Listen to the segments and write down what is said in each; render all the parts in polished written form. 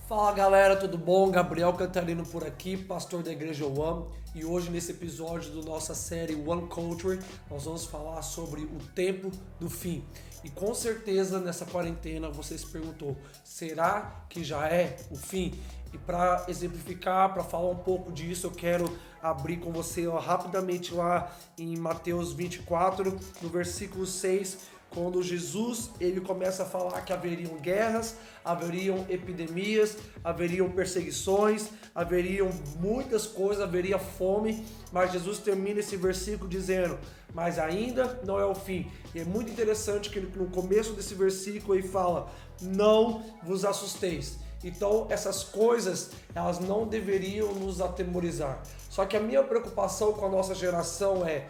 Fala galera, tudo bom? Gabriel Cantarino por aqui, pastor da Igreja One, e hoje nesse episódio da nossa série One Culture nós vamos falar sobre o tempo do fim. E com certeza nessa quarentena você se perguntou, será que já é o fim? E para exemplificar, para falar um pouco disso, eu quero abrir com você rapidamente lá em Mateus 24, no versículo 6, quando Jesus ele começa a falar que haveriam guerras, haveriam epidemias, haveriam perseguições, haveriam muitas coisas, haveria fome, mas Jesus termina esse versículo dizendo, mas ainda não é o fim. E é muito interessante que no começo desse versículo ele fala, não vos assusteis. Então essas coisas, elas não deveriam nos atemorizar. Só que a minha preocupação com a nossa geração é,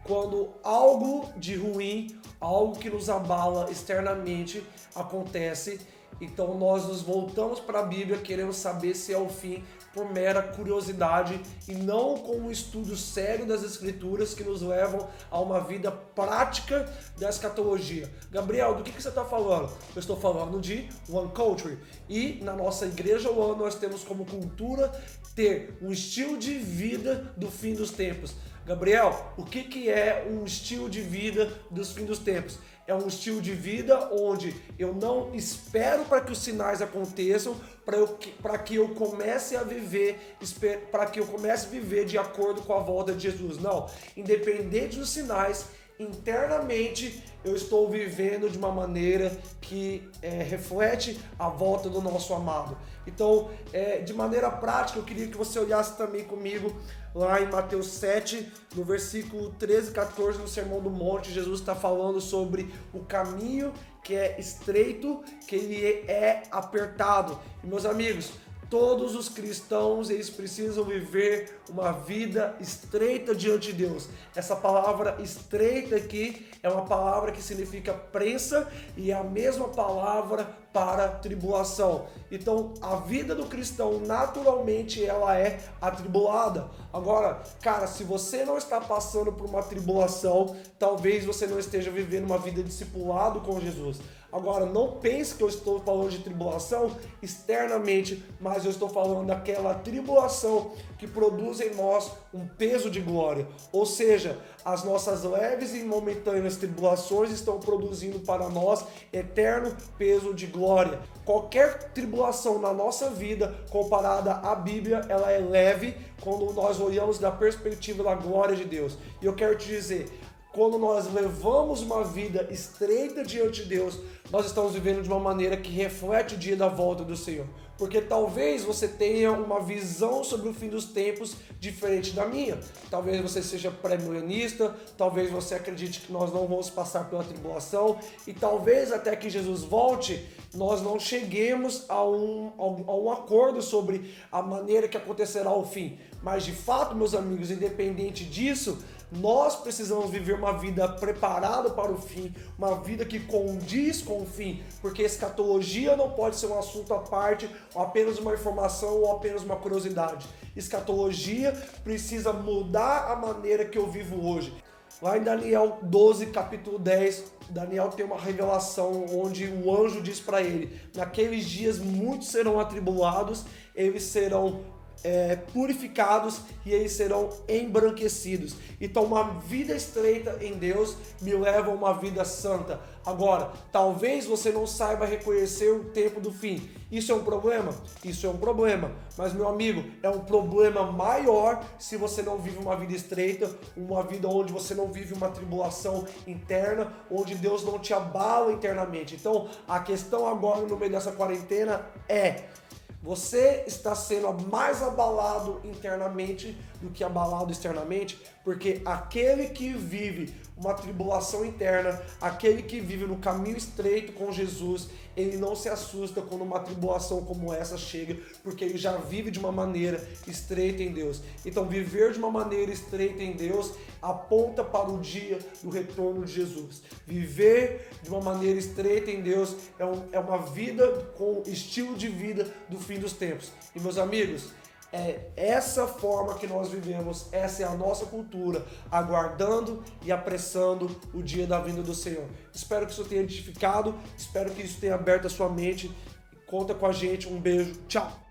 quando algo de ruim, algo que nos abala externamente acontece, então nós nos voltamos para a Bíblia querendo saber se é o fim por mera curiosidade e não com um estudo sério das Escrituras que nos levam a uma vida prática da escatologia. Gabriel, do que você está falando? Eu estou falando de One Culture. E na nossa Igreja One nós temos como cultura ter um estilo de vida do fim dos tempos. Gabriel, o que é um estilo de vida dos fins dos tempos? É um estilo de vida onde eu não espero para que os sinais aconteçam, para que eu comece a viver, para que eu comece a viver de acordo com a volta de Jesus. Não, independente dos sinais, internamente eu estou vivendo de uma maneira que reflete a volta do nosso amado. Então, de maneira prática, eu queria que você olhasse também comigo lá em Mateus 7, no versículo 13 e 14, no Sermão do Monte, Jesus está falando sobre o caminho que é estreito, que ele é apertado. E meus amigos, todos os cristãos, eles precisam viver uma vida estreita diante de Deus. Essa palavra estreita aqui é uma palavra que significa prensa e é a mesma palavra para tribulação. Então, a vida do cristão, naturalmente, ela é atribulada. Agora, cara, se você não está passando por uma tribulação, talvez você não esteja vivendo uma vida discipulado com Jesus. Agora, não pense que eu estou falando de tribulação externamente, mas eu estou falando daquela tribulação que produz em nós um peso de glória. Ou seja, as nossas leves e momentâneas tribulações estão produzindo para nós eterno peso de glória. Qualquer tribulação na nossa vida, comparada à Bíblia, ela é leve quando nós olhamos da perspectiva da glória de Deus. E eu quero te dizer, quando nós levamos uma vida estreita diante de Deus, nós estamos vivendo de uma maneira que reflete o dia da volta do Senhor. Porque talvez você tenha uma visão sobre o fim dos tempos diferente da minha. Talvez você seja pré-milenista, talvez você acredite que nós não vamos passar pela tribulação, e talvez até que Jesus volte, nós não cheguemos a um acordo sobre a maneira que acontecerá o fim. Mas de fato, meus amigos, independente disso, nós precisamos viver uma vida preparada para o fim, uma vida que condiz com o fim, porque escatologia não pode ser um assunto à parte, ou apenas uma informação ou apenas uma curiosidade. Escatologia precisa mudar a maneira que eu vivo hoje. Lá em Daniel 12, capítulo 10, Daniel tem uma revelação onde o anjo diz para ele, naqueles dias muitos serão atribulados, eles serão purificados e eles serão embranquecidos. Então uma vida estreita em Deus me leva a uma vida santa. Agora, talvez você não saiba reconhecer o tempo do fim. Isso é um problema? Isso é um problema. Mas, meu amigo, é um problema maior se você não vive uma vida estreita, uma vida onde você não vive uma tribulação interna, onde Deus não te abala internamente. Então, a questão agora no meio dessa quarentena é: você está sendo mais abalado internamente do que abalado externamente, porque aquele que vive uma tribulação interna, aquele que vive no caminho estreito com Jesus, ele não se assusta quando uma tribulação como essa chega, porque ele já vive de uma maneira estreita em Deus. Então, viver de uma maneira estreita em Deus aponta para o dia do retorno de Jesus. Viver de uma maneira estreita em Deus é uma vida com estilo de vida do fim dos tempos. E, meus amigos, é essa forma que nós vivemos, essa é a nossa cultura, aguardando e apressando o dia da vinda do Senhor. Espero que isso tenha edificado, espero que isso tenha aberto a sua mente. Conta com a gente. Um beijo. Tchau.